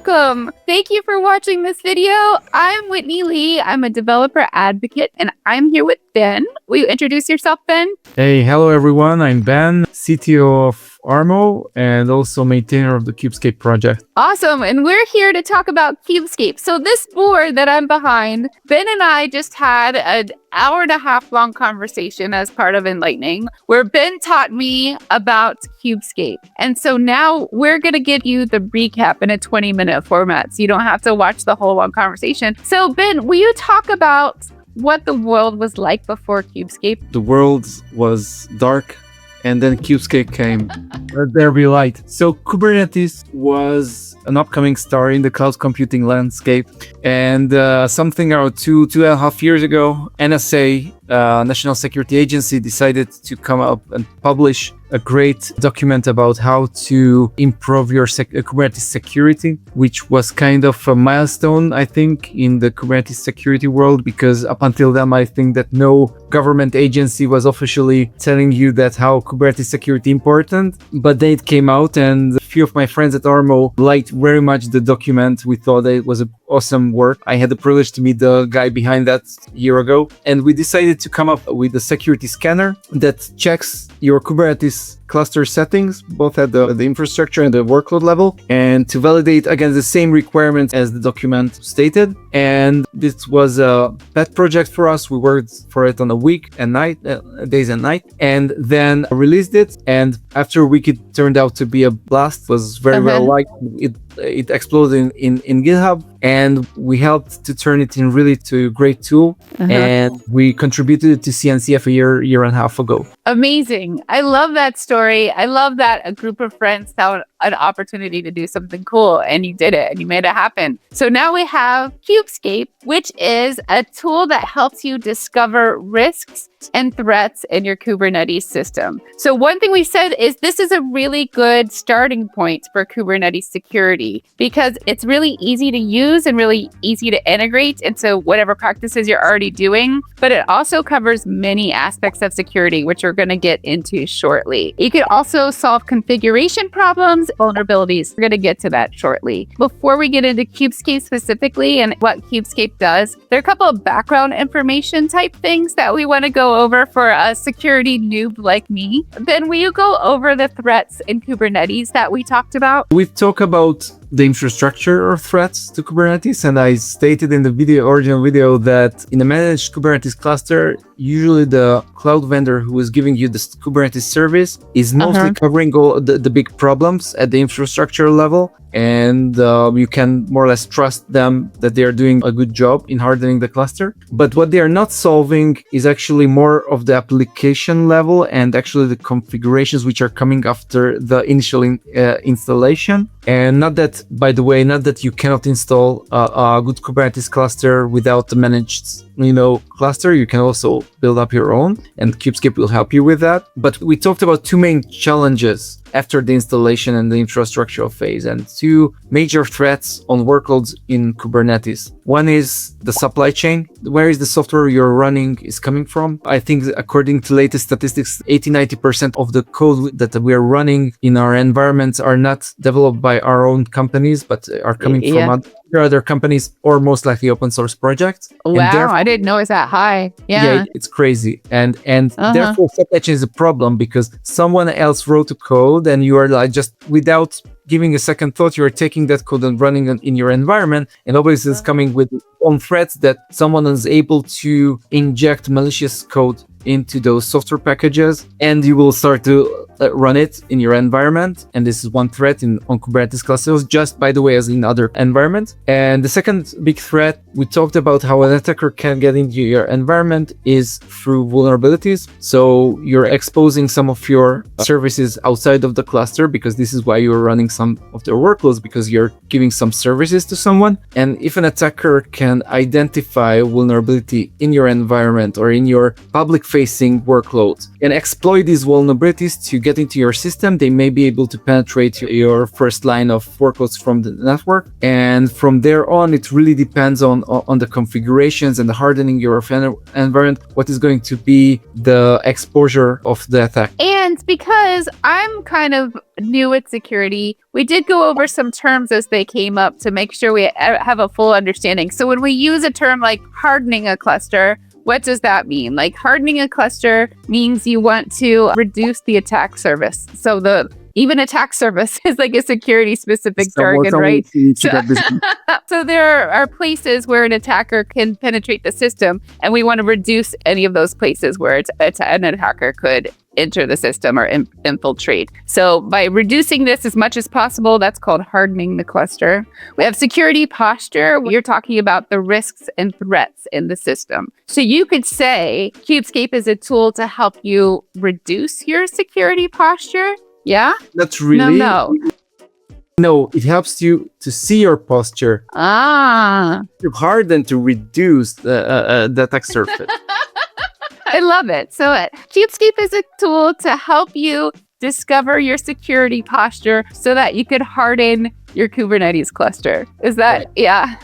Welcome! Thank you for watching this video. I'm Whitney Lee. I'm a developer advocate, and I'm here with Ben. Will you introduce yourself, Ben? Hey, hello everyone. I'm Ben, CTO of ARMO and also maintainer of the Kubescape project. Awesome, and we're here to talk about Kubescape. So this board that I'm behind, Ben and I just had an hour-and-a-half long conversation as part of Enlightening, where Ben taught me about Kubescape. And so now we're going to give you the recap in a 20-minute format, so you don't have to watch the whole long conversation. So Ben, will you talk about what the world was like before Kubescape? The world was dark, and then Kubescape came. Let there be light. So Kubernetes was an upcoming star in the cloud computing landscape. And something around two and a half years ago, NSA, National Security Agency, decided to come up and publish a great document about how to improve your Kubernetes security, which was kind of a milestone, I think, in the Kubernetes security world, because up until then, I think that no government agency was officially telling you that how Kubernetes security important. But then it came out, and a few of my friends at ARMO liked very much the document. We thought that it was an awesome work. I had the privilege to meet the guy behind that a year ago, and we decided to come up with a security scanner that checks your Kubernetes cluster settings, both at the infrastructure and the workload level, and to validate against the same requirements as the document stated. And this was a pet project for us. We worked for it on a week and night, days and night, and then released it. And after a week, it turned out to be a blast. It was very well liked. It exploded in GitHub, and we helped to turn it in really to a great tool. And we contributed it to CNCF a year and a half ago. Amazing. I love that story. I love that a group of friends found an opportunity to do something cool, and you did it and you made it happen. So now we have Kubescape, which is a tool that helps you discover risks and threats in your Kubernetes system. So one thing we said is this is a really good starting point for Kubernetes security, because it's really easy to use and really easy to integrate into whatever practices you're already doing. But it also covers many aspects of security, which we're going to get into shortly. You can also solve configuration problems, vulnerabilities. We're going to get to that shortly. Before we get into Kubescape specifically and what Kubescape does, there are a couple of background information type things that we want to go over for a security noob like me. Ben, will you go over the threats in Kubernetes that we talked about? We've talked about the infrastructure of threats to Kubernetes, and I stated in the original video that in a managed Kubernetes cluster, usually the cloud vendor who is giving you this Kubernetes service is mostly covering all the big problems at the infrastructure level, and you can more or less trust them that they are doing a good job in hardening the cluster. But what they are not solving is actually more of the application level and actually the configurations which are coming after the initial installation. And not that, by the way, not that you cannot install a good Kubernetes cluster without the managed cluster. You can also build up your own, and Kubescape will help you with that. But we talked about two main challenges after the installation and the infrastructural phase, and two major threats on workloads in Kubernetes. One is the supply chain. Where is the software you're running is coming from? I think according to latest statistics, 80-90% of the code that we are running in our environments are not developed by our own companies, but are coming from other companies or most likely open source projects. Wow, I didn't know it's that high. Yeah, it's crazy. And therefore supply chain is a problem, because someone else wrote a code and you are like, just without giving a second thought, you're taking that code and running it in your environment, and obviously it's coming with on threats that someone is able to inject malicious code into those software packages, and you will start to run it in your environment. And this is one threat on Kubernetes clusters, just by the way, as in other environments. And the second big threat, we talked about how an attacker can get into your environment is through vulnerabilities. So you're exposing some of your services outside of the cluster, because this is why you're running some of their workloads, because you're giving some services to someone. And if an attacker can identify vulnerability in your environment or in your public front-facing workloads and exploit these vulnerabilities to get into your system. They may be able to penetrate your first line of workloads from the network. And from there on, it really depends on the configurations and the hardening your environment, what is going to be the exposure of the attack. And because I'm kind of new at security, we did go over some terms as they came up to make sure we have a full understanding. So when we use a term like hardening a cluster, what does that mean? Like hardening a cluster means you want to reduce the attack service. So even attack service is like a security specific jargon, right? So there are places where an attacker can penetrate the system, and we want to reduce any of those places where an attacker could enter the system or infiltrate. So by reducing this as much as possible, that's called hardening the cluster. We have security posture. You're talking about the risks and threats in the system. So you could say Kubescape is a tool to help you reduce your security posture. Yeah? That's really... No, it helps you to see your posture. To harden, to reduce the attack surface. I love it. So Kubescape is a tool to help you discover your security posture so that you could harden your Kubernetes cluster. Is that, right? Yeah,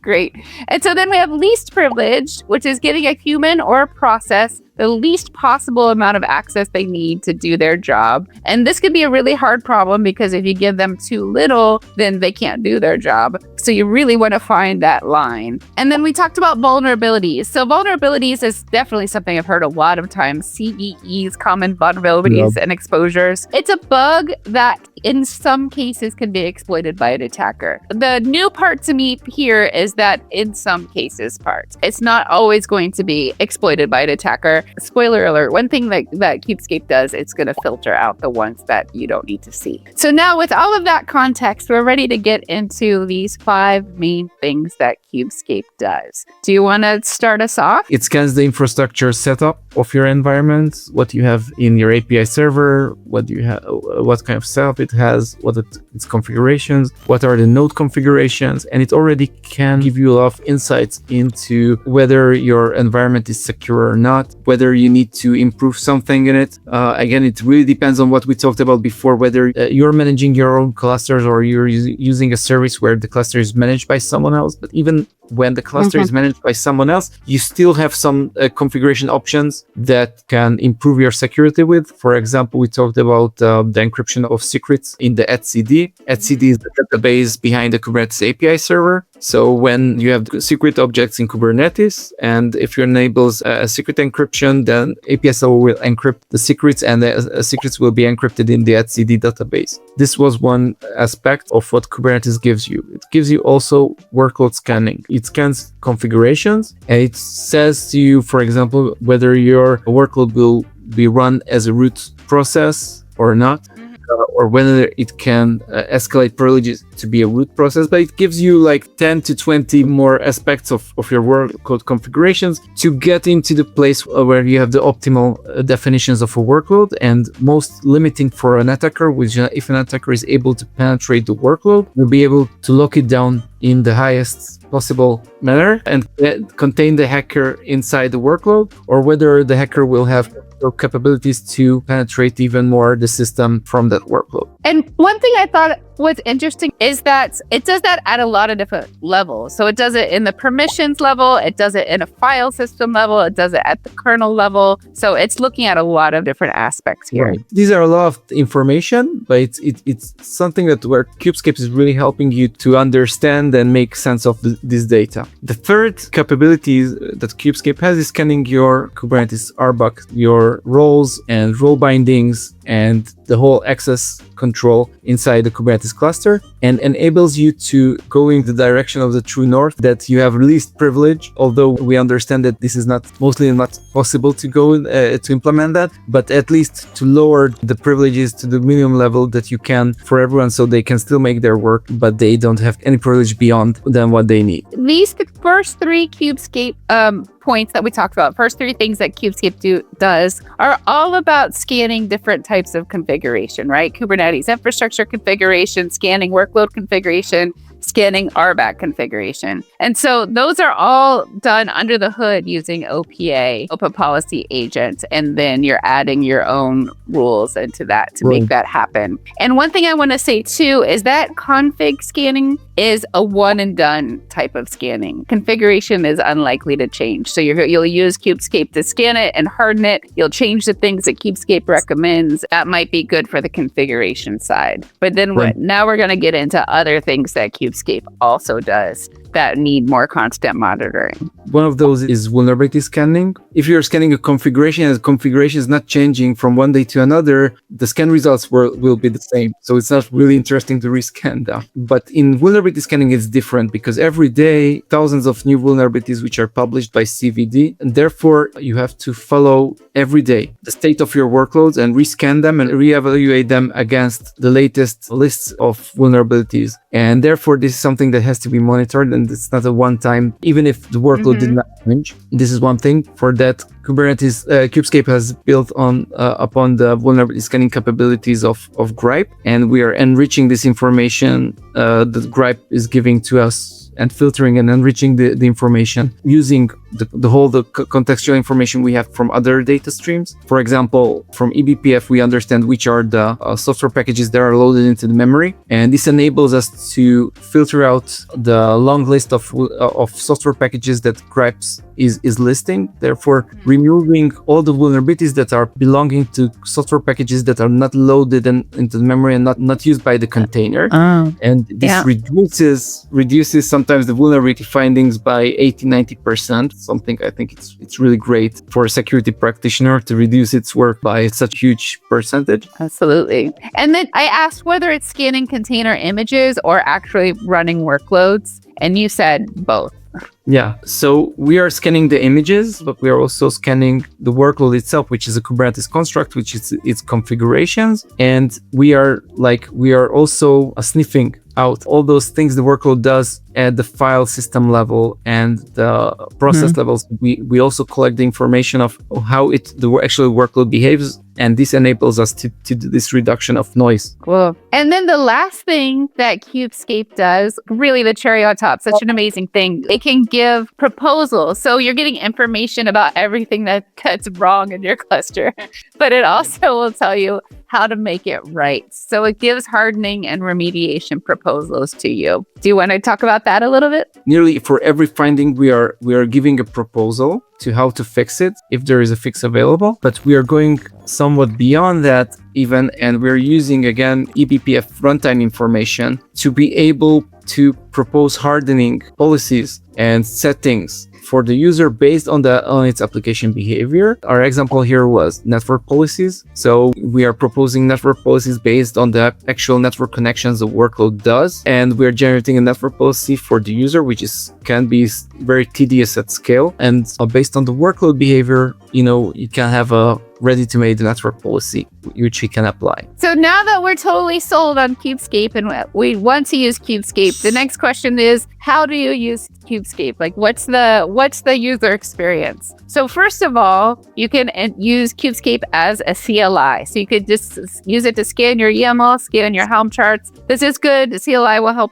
great. And so then we have least privilege, which is giving a human or a process the least possible amount of access they need to do their job. And this can be a really hard problem because if you give them too little, then they can't do their job. So you really want to find that line. And then we talked about vulnerabilities. So vulnerabilities is definitely something I've heard a lot of times. CVEs, common vulnerabilities and exposures. It's a bug that in some cases can be exploited by an attacker. The new part to me here is that in some cases part. It's not always going to be exploited by an attacker. Spoiler alert, one thing that Kubescape does, it's going to filter out the ones that you don't need to see. So now with all of that context, we're ready to get into these 5 main things that Kubescape does. Do you want to start us off? It scans the infrastructure setup of your environment, what you have in your API server, what you have, what kind of setup it has, what its configurations, what are the node configurations, and it already can give you a lot of insights into whether your environment is secure or not, whether you need to improve something in it. Again, it really depends on what we talked about before, whether you're managing your own clusters or you're using a service where the cluster is managed by someone else. But even when the cluster is managed by someone else, you still have some configuration options that can improve your security with. For example, we talked about the encryption of secrets in the etcd. etcd is the database behind the Kubernetes API server. So when you have secret objects in Kubernetes, and if you enable a secret encryption, then API server will encrypt the secrets, and the secrets will be encrypted in the etcd database. This was one aspect of what Kubernetes gives you. It gives you also workload scanning. It scans configurations, and it says to you, for example, whether your workload will be run as a root process or not. Or whether it can escalate privileges to be a root process, but it gives you like 10 to 20 more aspects of your workload configurations to get into the place where you have the optimal definitions of a workload, and most limiting for an attacker, which if an attacker is able to penetrate the workload, will be able to lock it down in the highest possible manner and contain the hacker inside the workload, or whether the hacker will have capabilities to penetrate even more the system from that workload. And one thing I thought was interesting is that it does that at a lot of different levels. So it does it in the permissions level, it does it in a file system level, it does it at the kernel level. So it's looking at a lot of different aspects here. Right. These are a lot of information, but it's something that where Kubescape is really helping you to understand and make sense of this data. The third capability that Kubescape has is scanning your Kubernetes RBAC, your roles and role bindings and the whole access control inside the Kubernetes cluster, and enables you to go in the direction of the true north, that you have least privilege, although we understand that this is mostly not possible to go to implement that, but at least to lower the privileges to the minimum level that you can for everyone, so they can still make their work, but they don't have any privilege beyond than what they need. These first 3 Kubescape points that we talked about, first 3 things that Kubescape does are all about scanning different types of configuration, right? Kubernetes infrastructure configuration, scanning workload configuration, scanning RBAC configuration. And so those are all done under the hood using OPA policy agent. And then you're adding your own rules into that to make that happen. And one thing I want to say too is that config scanning is a one and done type of scanning. Configuration is unlikely to change. So you'll use Kubescape to scan it and harden it. You'll change the things that Kubescape recommends. That might be good for the configuration side. But then now we're going to get into other things that Kubescape also does that need more constant monitoring. One of those is vulnerability scanning. If you're scanning a configuration and the configuration is not changing from one day to another, the scan results will be the same. So it's not really interesting to rescan them. But in vulnerability scanning, it's different because every day, thousands of new vulnerabilities which are published by CVD. And therefore, you have to follow every day the state of your workloads and rescan them and reevaluate them against the latest lists of vulnerabilities. And therefore, this is something that has to be monitored, and it's not a one-time, even if the workload did not change. This is one thing. For that, Kubernetes Kubescape has built on upon the vulnerability scanning capabilities of Grype, and we are enriching this information that Grype is giving to us and filtering and enriching the information using the contextual information we have from other data streams. For example, from eBPF, we understand which are the software packages that are loaded into the memory. And this enables us to filter out the long list of software packages that Grype is listing, therefore removing all the vulnerabilities that are belonging to software packages that are not loaded into the memory and not used by the container. And this reduces sometimes the vulnerability findings by 80-90%, something I think it's really great for a security practitioner to reduce its work by such huge percentage. Absolutely. And then I asked whether it's scanning container images or actually running workloads, and you said both. Yeah, so we are scanning the images, but we are also scanning the workload itself, which is a Kubernetes construct, which is its configurations. And we are also sniffing out all those things the workload does at the file system level and the process levels. We also collect the information of how the actual workload behaves, and this enables us to do this reduction of noise. Cool. And then the last thing that Kubescape does, really the cherry on top, such an amazing thing, it can give proposals. So you're getting information about everything that's wrong in your cluster, but it also will tell you how to make it right. So it gives hardening and remediation proposals to you. Do you want to talk about that a little bit? Nearly for every finding, we are giving a proposal to how to fix it, if there is a fix available. But we are going somewhat beyond that even, and we're using, again, eBPF runtime information to be able to propose hardening policies and settings for the user based on its application behavior. Our example here was network policies. So we are proposing network policies based on the actual network connections the workload does. And we're generating a network policy for the user, which can be very tedious at scale. And based on the workload behavior, you can have a ready-to-made network policy, which we can apply. So now that we're totally sold on Kubescape and we want to use Kubescape, the next question is, how do you use Kubescape? Like, what's the user experience? So first of all, you can use Kubescape as a CLI. So you could just use it to scan your YAML, scan your Helm charts. This is good. The CLI will help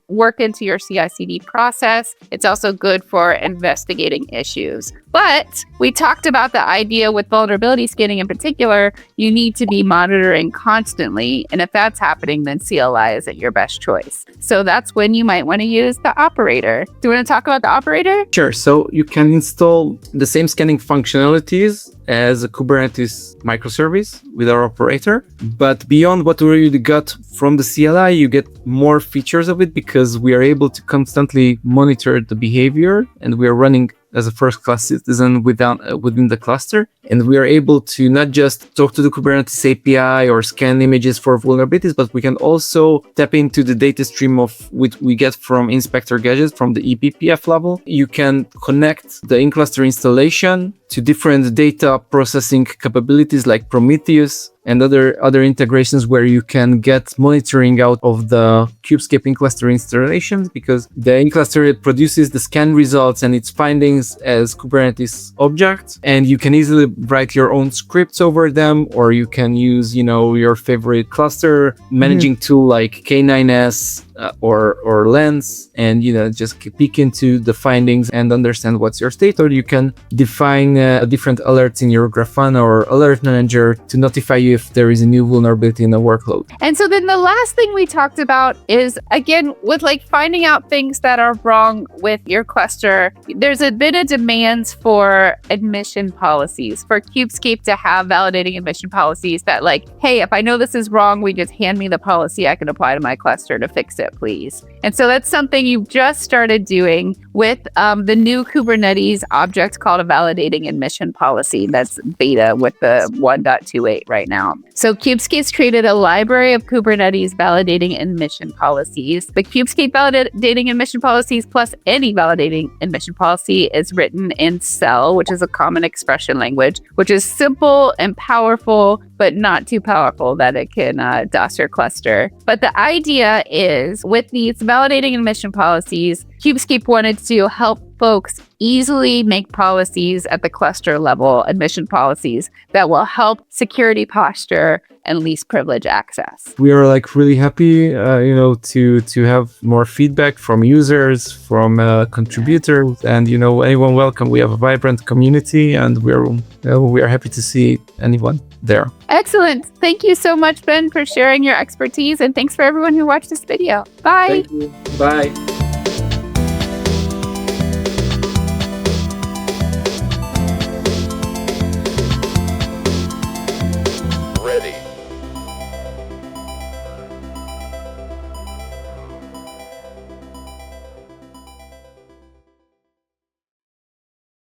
work into your CI/CD process. It's also good for investigating issues. But we talked about the idea with vulnerability scanning in particular, you need to be monitoring constantly. And if that's happening, then CLI isn't your best choice. So that's when you might want to use the operator. Do you want to talk about the operator? Sure. So you can install the same scanning functionalities as a Kubernetes microservice with our operator. But beyond what we already got from the CLI, you get more features of it because we are able to constantly monitor the behavior, and we are running as a first-class citizen within the cluster. And we are able to not just talk to the Kubernetes API or scan images for vulnerabilities, but we can also tap into the data stream of which we get from inspector gadgets from the eBPF level. You can connect the in-cluster installation to different data processing capabilities like Prometheus and other integrations where you can get monitoring out of the Kubescape in-cluster installations, because the in-cluster produces the scan results and its findings as Kubernetes objects, and you can easily write your own scripts over them, or you can use your favorite cluster managing tool like K9s or lens, and just peek into the findings and understand what's your state. Or you can define different alerts in your Grafana or alert manager to notify you if there is a new vulnerability in a workload. And so then the last thing we talked about is, again, with like finding out things that are wrong with your cluster, there's a bit of demands for admission policies, for Kubescape to have validating admission policies that like, hey, if I know this is wrong, we just hand me the policy I can apply to my cluster to fix it, please. And so that's something you've just started doing with the new Kubernetes object called a validating admission policy that's beta with the 1.28 right now. So Kubescape's created a library of Kubernetes validating admission policies. The Kubescape validating admission policies plus any validating admission policy is written in Cell, which is a common expression language, which is simple and powerful, but not too powerful that it can DOS your cluster. But the idea is with these validating admission policies, Kubescape wanted to help folks easily make policies at the cluster level, admission policies that will help security posture and least privilege access. We are like really happy, to have more feedback from users, from contributors, and anyone welcome. We have a vibrant community, and we are happy to see anyone there. Excellent. Thank you so much, Ben, for sharing your expertise, and thanks for everyone who watched this video. Bye. Thank you. Bye.